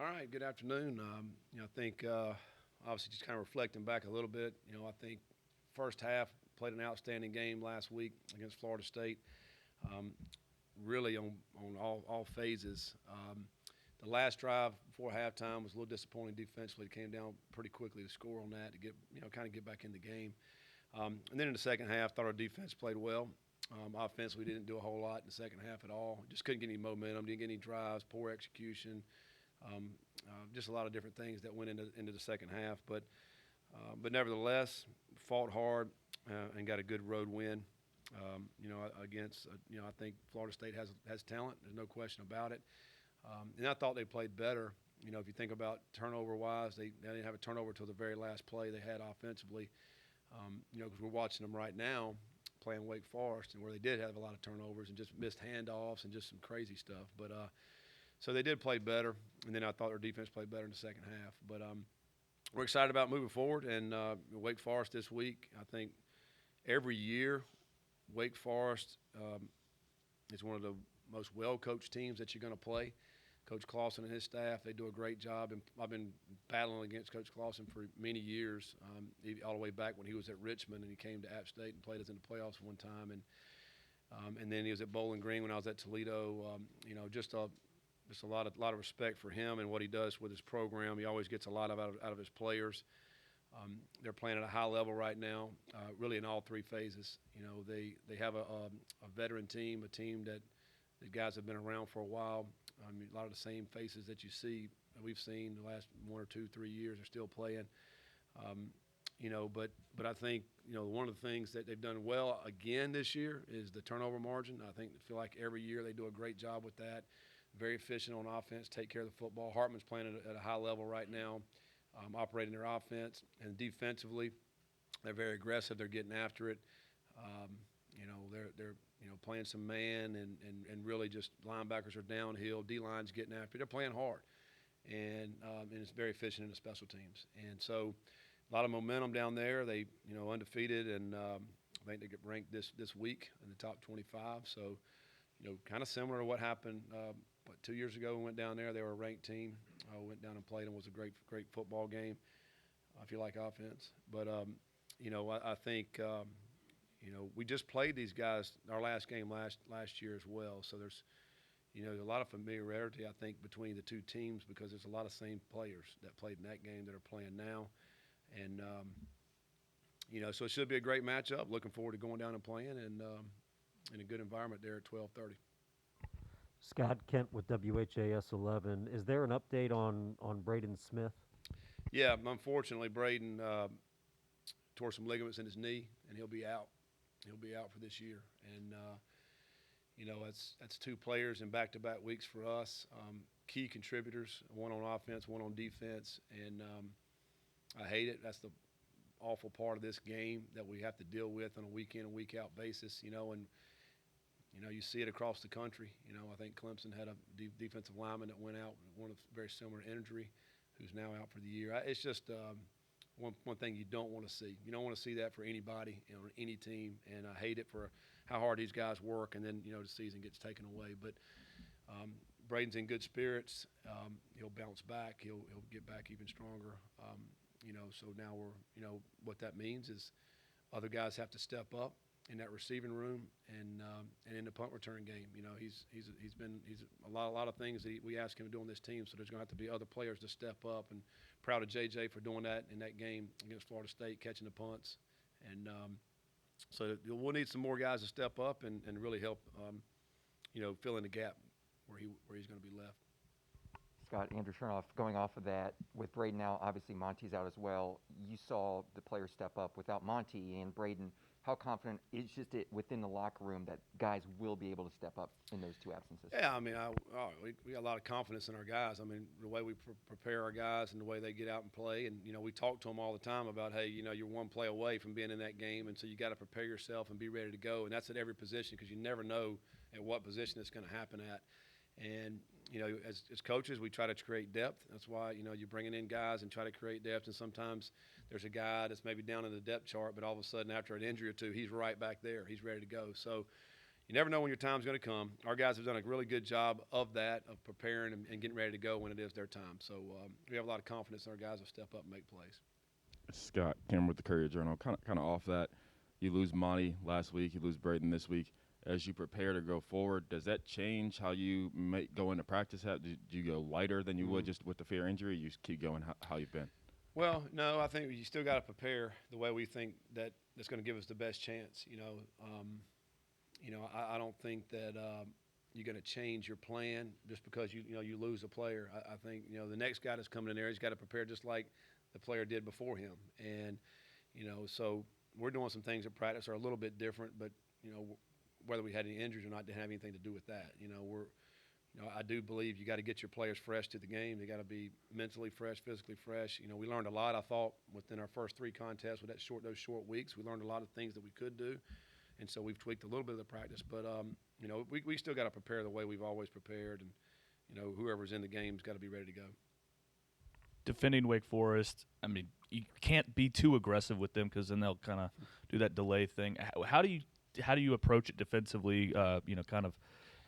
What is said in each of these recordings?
All right, good afternoon. I think obviously just kind of reflecting back a little bit. I think first half played an outstanding game last week against Florida State. Um, really on all phases. The last drive before halftime was a little disappointing defensively. It came down pretty quickly to score on that to get kind of get back in the game. And then in the second half, thought our defense played well. Offensively, didn't do a whole lot in the second half at all. Just couldn't get any momentum, didn't get any drives, poor execution. Um, just a lot of different things that went into the second half, but nevertheless, fought hard and got a good road win. Against I think Florida State has talent. There's no question about it. And I thought they played better. If you think about turnover wise, they didn't have a turnover until the very last play they had offensively. Because we're watching them right now playing Wake Forest, and where they did have a lot of turnovers and just missed handoffs and just some crazy stuff. But so they did play better, and then I thought their defense played better in the second half. But we're excited about moving forward, and Wake Forest this week. I think every year, Wake Forest is one of the most well-coached teams that you're going to play. Coach Clawson and his staff, they do a great job. And I've been battling against Coach Clawson for many years, all the way back when he was at Richmond and he came to App State and played us in the playoffs one time. And then he was at Bowling Green when I was at Toledo. Just a lot of respect for him and what he does with his program. He always gets a lot out of his players. They're playing at a high level right now, really in all three phases. They have a veteran team, a team that the guys have been around for a while. A lot of the same faces that we've seen the last 1 or 2, 3 years are still playing. But I think one of the things that they've done well again this year is the turnover margin. I feel like every year they do a great job with that. Very efficient on offense, take care of the football. Hartman's playing at a high level right now, operating their offense, and defensively, they're very aggressive. They're getting after it. They're playing some man and really just linebackers are downhill. D-line's getting after it. They're playing hard, and it's very efficient in the special teams. And so a lot of momentum down there. They undefeated, and I think they get ranked this week in the top 25. So kind of similar to what happened 2 years ago. We went down there. They were a ranked team. Went down and played them. It was a great football game. If you like offense, but I think. We just played these guys our last game last year as well. So there's, a lot of familiarity, I think, between the two teams because there's a lot of same players that played in that game that are playing now. And, so it should be a great matchup. Looking forward to going down and playing and in a good environment there at 12:30. Scott Kent with WHAS 11. Is there an update on Braden Smith? Yeah, unfortunately, Braden tore some ligaments in his knee, and he'll be out. He'll be out for this year, and that's two players in back-to-back weeks for us. Key contributors, one on offense, one on defense, and I hate it. That's the awful part of this game that we have to deal with on a week-in and week-out basis. And you see it across the country. I think Clemson had a defensive lineman that went out with one of very similar injury, who's now out for the year. It's just one thing you don't want to see. You don't want to see that for anybody, any team, and I hate it for how hard these guys work, and then the season gets taken away. But Braden's in good spirits. He'll bounce back. He'll get back even stronger. So now what that means is other guys have to step up in that receiving room and in the punt return game. He's a lot of things that we ask him to do on this team. So there's going to have to be other players to step up. And proud of JJ for doing that in that game against Florida State, catching the punts. And so we'll need some more guys to step up and really help fill in the gap where he's going to be left. Scott, Andrew Chernoff, going off of that, with Braden now, obviously Monty's out as well. You saw the players step up without Monty and Braden. How confident is just it within the locker room that guys will be able to step up in those two absences? Yeah, we got a lot of confidence in our guys. The way we prepare our guys and the way they get out and play, and we talk to them all the time about, hey, you're one play away from being in that game, and so you got to prepare yourself and be ready to go. And that's at every position because you never know at what position it's going to happen at. And as coaches, we try to create depth. That's why you're bringing in guys and try to create depth. And sometimes there's a guy that's maybe down in the depth chart, but all of a sudden after an injury or two, he's right back there. He's ready to go. So, you never know when your time's going to come. Our guys have done a really good job of that, of preparing and getting ready to go when it is their time. So we have a lot of confidence in our guys will step up and make plays. Scott Cameron with the Courier-Journal. Kind of off that, you lose Monty last week, you lose Braden this week. As you prepare to go forward, does that change how you go into practice? Do you go lighter than you would just with the fear injury? You just keep going how you've been? Well, no, I think you still got to prepare the way we think that's going to give us the best chance. I don't think that you're going to change your plan just because you lose a player. I think the next guy that's coming in there, he's got to prepare just like the player did before him. And so we're doing some things at practice are a little bit different, but whether we had any injuries or not didn't have anything to do with that. I do believe you got to get your players fresh to the game. They got to be mentally fresh, physically fresh. We learned a lot, I thought, within our first 3 contests with those short weeks. We learned a lot of things that we could do, and so we've tweaked a little bit of the practice. But we still got to prepare the way we've always prepared, and whoever's in the game's got to be ready to go. Defending Wake Forest, I mean, you can't be too aggressive with them because then they'll kind of do that delay thing. How do you approach it defensively?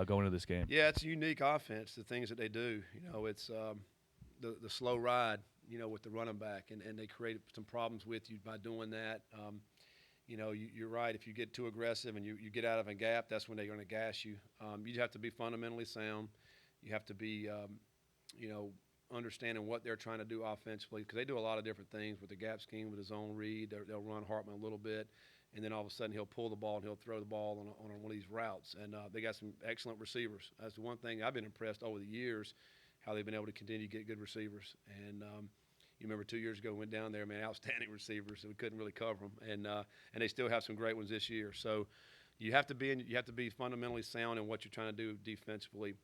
Going into this game. Yeah, it's a unique offense. The things that they do, it's the slow ride, with the running back, and they create some problems with you by doing that. You're right. If you get too aggressive and you get out of a gap, that's when they're going to gas you. You have to be fundamentally sound. You have to be, understanding what they're trying to do offensively because they do a lot of different things with the gap scheme, with his own read. They'll run Hartman a little bit, and then all of a sudden he'll pull the ball and he'll throw the ball on one of these routes. And they got some excellent receivers. That's the one thing I've been impressed over the years, how they've been able to continue to get good receivers. And you remember 2 years ago we went down there, man, outstanding receivers, and we couldn't really cover them. And they still have some great ones this year. So you have to be fundamentally sound in what you're trying to do defensively.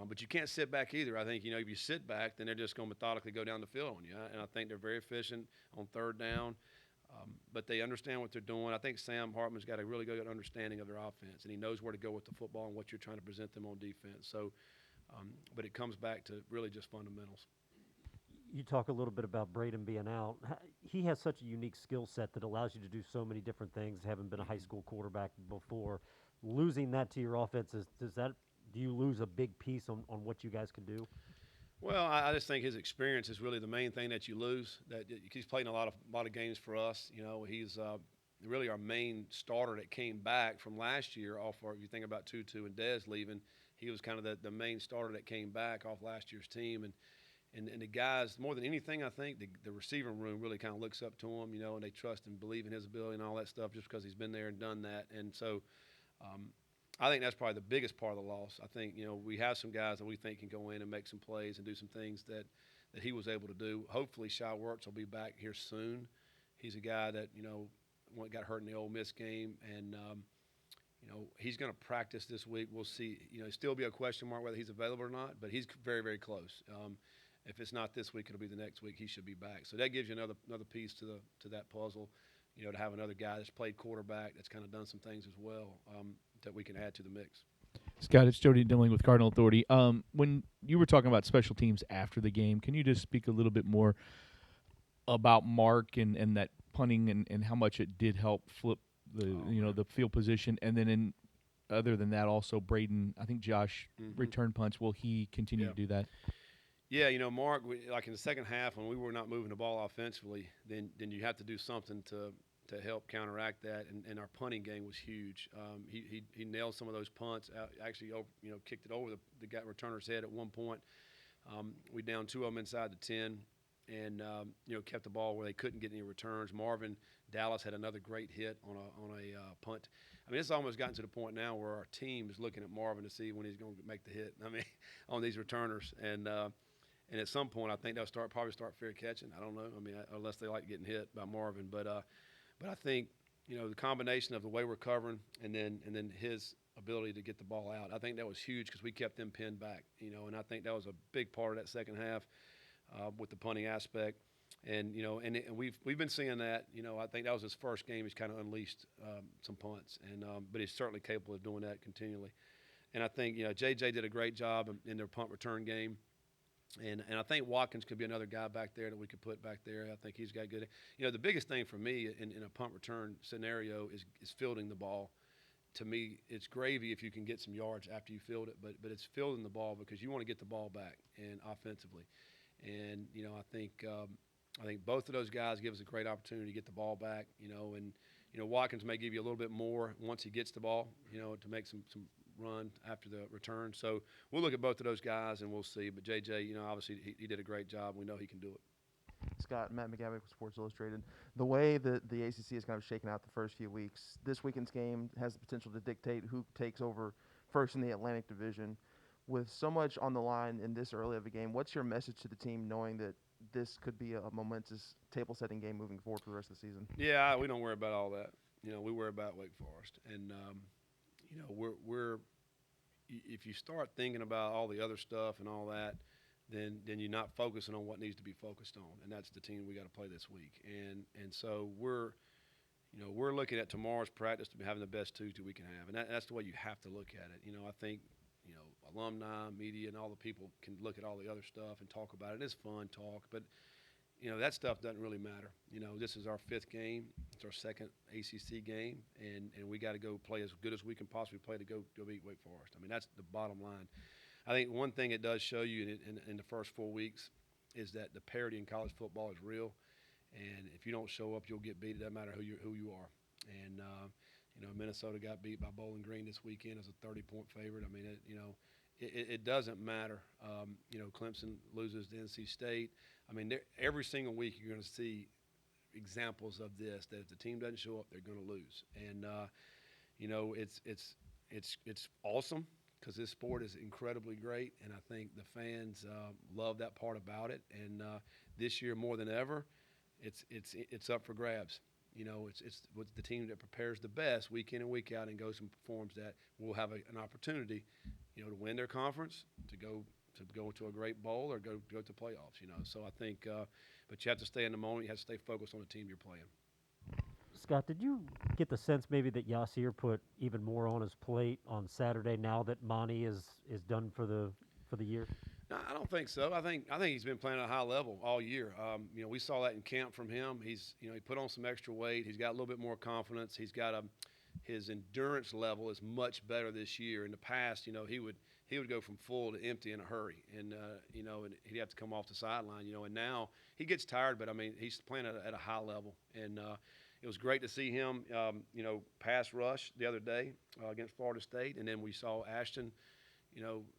But you can't sit back either. I think, if you sit back, then they're just going to methodically go down the field on you. And I think they're very efficient on third down. But they understand what they're doing. I think Sam Hartman's got a really good understanding of their offense, and he knows where to go with the football and what you're trying to present them on defense. So, but it comes back to really just fundamentals. You talk a little bit about Braden being out. He has such a unique skill set that allows you to do so many different things, having been a high school quarterback before. Losing that to your offense, do you lose a big piece on what you guys can do? Well, I just think his experience is really the main thing that you lose. That he's played in a lot of games for us. He's really our main starter that came back from last year. If you think about Tutu and Dez leaving, he was kind of the main starter that came back off last year's team. And the guys, more than anything, I think the receiving room really kind of looks up to him, and they trust and believe in his ability and all that stuff just because he's been there and done that. And so I think that's probably the biggest part of the loss. I think, we have some guys that we think can go in and make some plays and do some things that he was able to do. Hopefully, Shy Works will be back here soon. He's a guy that, got hurt in the Ole Miss game, and, he's going to practice this week. We'll see. Still be a question mark whether he's available or not, but he's very, very close. If it's not this week, it'll be the next week. He should be back. So that gives you another piece to that puzzle, to have another guy that's played quarterback that's kind of done some things as well that we can add to the mix. Scott, it's Jody Dilling with Cardinal Authority. When you were talking about special teams after the game, can you just speak a little bit more about Mark and that punting and how much it did help flip the field position? And then other than that, also Braden, I think Josh returned punts. Will he continue to do that? Yeah, Mark, like in the second half when we were not moving the ball offensively, then you have to do something to help counteract that, and our punting game was huge. He nailed some of those punts. Actually, kicked it over the guy returner's head at one point. We downed 2 of them inside the 10, and kept the ball where they couldn't get any returns. Marvin Dallas had another great hit on a punt. I mean, it's almost gotten to the point now where our team is looking at Marvin to see when he's going to make the hit. I mean, on these returners, and at some point I think they'll probably start fair catching. I don't know. I mean, unless they like getting hit by Marvin, but I think, the combination of the way we're covering and then his ability to get the ball out, I think that was huge because we kept them pinned back, and I think that was a big part of that second half with the punting aspect. And, and we've been seeing that, I think that was his first game. He's kind of unleashed some punts, but he's certainly capable of doing that continually. And I think, JJ did a great job in their punt return game. And I think Watkins could be another guy back there that we could put back there. I think he's got good. The biggest thing for me in a punt return scenario is fielding the ball. to me, it's gravy if you can get some yards after you field it, but it's fielding the ball because you want to get the ball back and offensively. And I think both of those guys give us a great opportunity to get the ball back. And Watkins may give you a little bit more once he gets the ball, to make some run after the return. So we'll look at both of those guys and we'll see. But JJ, obviously he did a great job. We know he can do it. Scott, Matt McGavick with Sports Illustrated. The way that the ACC is kind of shaken out the first few weeks, this weekend's game has the potential to dictate who takes over first in the Atlantic Division. With so much on the line in this early of a game, what's your message to the team knowing that this could be a momentous table-setting game moving forward for the rest of the season? Yeah, we don't worry about all that. We worry about Wake Forest. And, we're if you start thinking about all the other stuff and all that, then you're not focusing on what needs to be focused on, and that's the team we got to play this week. And so we're looking at tomorrow's practice to be having the best Tuesday we can have, and that's the way you have to look at it. I think alumni, media, and all the people can look at all the other stuff and talk about it. It's fun talk, but that stuff doesn't really matter. This is our 5th game. It's our 2nd ACC game, and we got to go play as good as we can possibly play to go beat Wake Forest. I mean, that's the bottom line. I think one thing it does show you in the first 4 weeks is that the parity in college football is real, and if you don't show up, you'll get beat. It doesn't matter who you are. And Minnesota got beat by Bowling Green this weekend as a 30-point favorite. I mean, it doesn't matter. Clemson loses to NC State. I mean, every single week you're going to see examples of this. That if the team doesn't show up, they're going to lose. And it's awesome because this sport is incredibly great, and I think the fans love that part about it. And this year more than ever, it's up for grabs. It's with the team that prepares the best week in and week out and goes and performs that will have an opportunity, to win their conference, to go into a great bowl or go to playoffs. So I think, but you have to stay in the moment. You have to stay focused on the team you're playing. Scott, did you get the sense maybe that Yasir put even more on his plate on Saturday now that Monty is done for the year? No, I don't think so. I think he's been playing at a high level all year. We saw that in camp from him. He's he put on some extra weight. He's got a little bit more confidence. He's got his endurance level is much better this year. In the past, he would go from full to empty in a hurry, and and he'd have to come off the sideline. And now he gets tired, but I mean he's playing at a high level, and it was great to see him pass rush the other day against Florida State, and then we saw Ashton,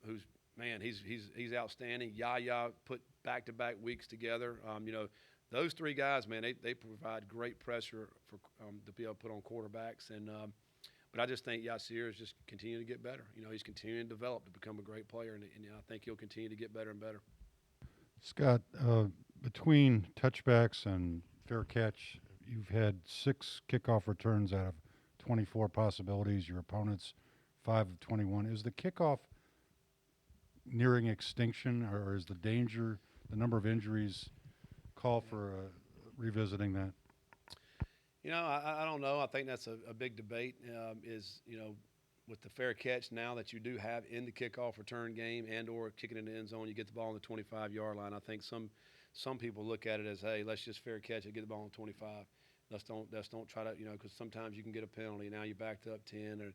who's man, he's outstanding. Yaya put back-to-back weeks together. Those 3 guys, man, they provide great pressure for to be able to put on quarterbacks. And but I just think Yasir is just continuing to get better. He's continuing to develop to become a great player, and I think he'll continue to get better and better. Scott, between touchbacks and fair catch, you've had 6 kickoff returns out of 24 possibilities. Your opponent's 5 of 21. Is the kickoff nearing extinction, or is the number of injuries call for revisiting that? I don't know. I think that's a big debate. With the fair catch now that you do have in the kickoff return game and or kicking in the end zone, you get the ball on the 25-yard line. I think some people look at it as, hey, let's just fair catch it, get the ball on 25. Let's don't try to, because sometimes you can get a penalty. Now you're backed up 10, or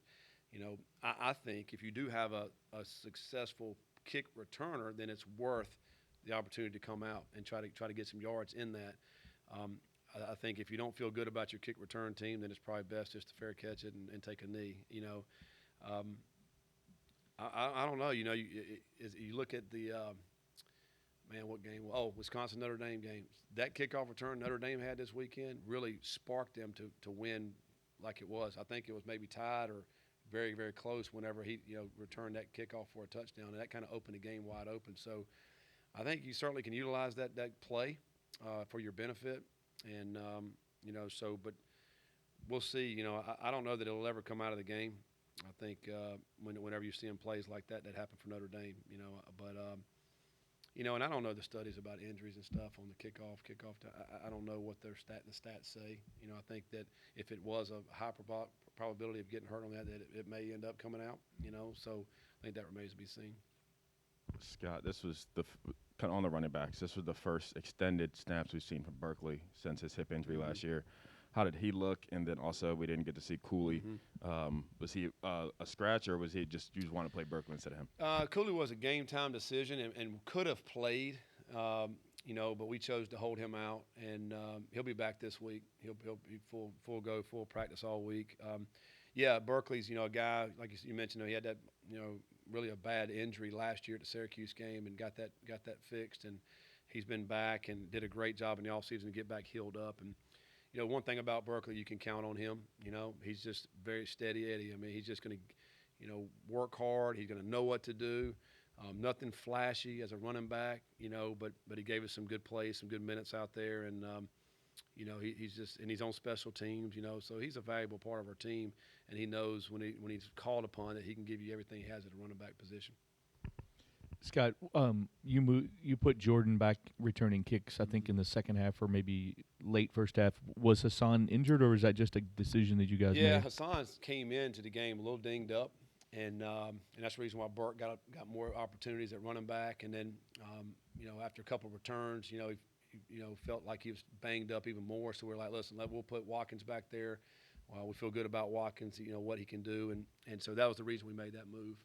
I think if you do have a successful kick returner, then it's worth the opportunity to come out and try to get some yards in that. I think if you don't feel good about your kick return team, then it's probably best just to fair catch it and take a knee. I don't know. You look at the what game? Wisconsin Notre Dame game. That kickoff return Notre Dame had this weekend really sparked them to win like it was. I think it was maybe tied or very, very close whenever he returned that kickoff for a touchdown, and that kind of opened the game wide open. So I think you certainly can utilize that play for your benefit, and but we'll see. I don't know that it'll ever come out of the game. I think whenever you're seeing plays like that happen for Notre Dame, but and I don't know the studies about injuries and stuff on the kickoff. I don't know what the stats say. I think that if it was a high probability of getting hurt on that it may end up coming out. So I think that remains to be seen. Scott, this was kind of on the running backs. This was the first extended snaps we've seen from Berkeley since his hip injury last year. how did he look? And then also we didn't get to see Cooley. Was he a scratch, or was he just you just want to play Berkeley instead of him? Cooley was a game time decision and could have played, but we chose to hold him out, and he'll be back this week. He'll be full practice all week. Berkeley's a guy like you mentioned. He had that really a bad injury last year at the Syracuse game and got that fixed, and he's been back and did a great job in the offseason to get back healed up. And one thing about Berkeley, you can count on him. He's just very steady Eddie. I mean, he's just going to work hard. He's going to know what to do. Nothing flashy as a running back, but he gave us some good plays, some good minutes out there, and he's on special teams, so he's a valuable part of our team, and he knows when he's called upon that he can give you everything he has at a running back position. Scott, you put Jordan back returning kicks, I think, in the second half or maybe late first half. Was Hassan injured, or was that just a decision that you guys made? Yeah, Hassan came into the game a little dinged up, and that's the reason why Burke got more opportunities at running back. And then, after a couple of returns, he felt like he was banged up even more. So we're like, listen, we'll put Watkins back there. We feel good about Watkins, what he can do, and so that was the reason we made that move,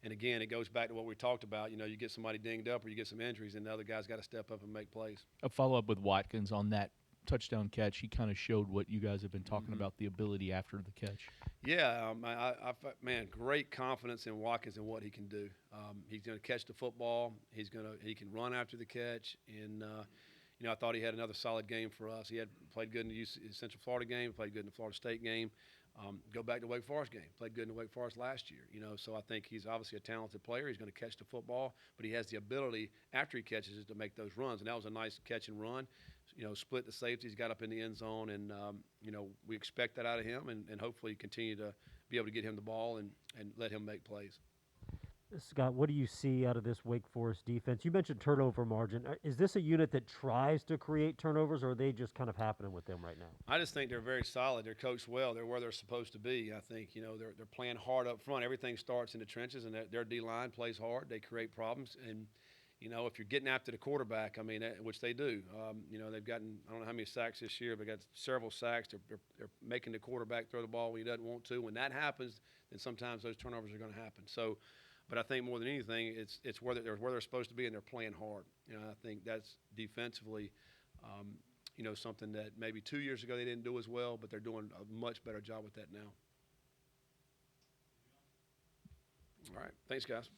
And again, it goes back to what we talked about. You get somebody dinged up or you get some injuries, and the other guy's got to step up and make plays. A follow-up with Watkins on that touchdown catch. He kind of showed what you guys have been talking about, the ability after the catch. Yeah, great confidence in Watkins and what he can do. He's going to catch the football. He can run after the catch, and I thought he had another solid game for us. He had played good in the Central Florida game, played good in the Florida State game. Go back to Wake Forest game. Played good in the Wake Forest last year, So I think he's obviously a talented player. He's going to catch the football, but he has the ability after he catches it to make those runs. And that was a nice catch and run. Split the safeties, got up in the end zone, and we expect that out of him, and hopefully continue to be able to get him the ball and let him make plays. Scott, what do you see out of this Wake Forest defense? You mentioned turnover margin. Is this a unit that tries to create turnovers, or are they just kind of happening with them right now? I just think they're very solid. They're coached well. They're where they're supposed to be. I think they're playing hard up front. Everything starts in the trenches, and their D line plays hard. They create problems, and if you're getting after the quarterback, which they do, they've gotten I don't know how many sacks this year, but got several sacks. They're making the quarterback throw the ball when he doesn't want to. When that happens, then sometimes those turnovers are going to happen. So. But I think more than anything, it's where they're supposed to be, and they're playing hard. I think that's defensively, something that maybe 2 years ago they didn't do as well, but they're doing a much better job with that now. All right, thanks, guys.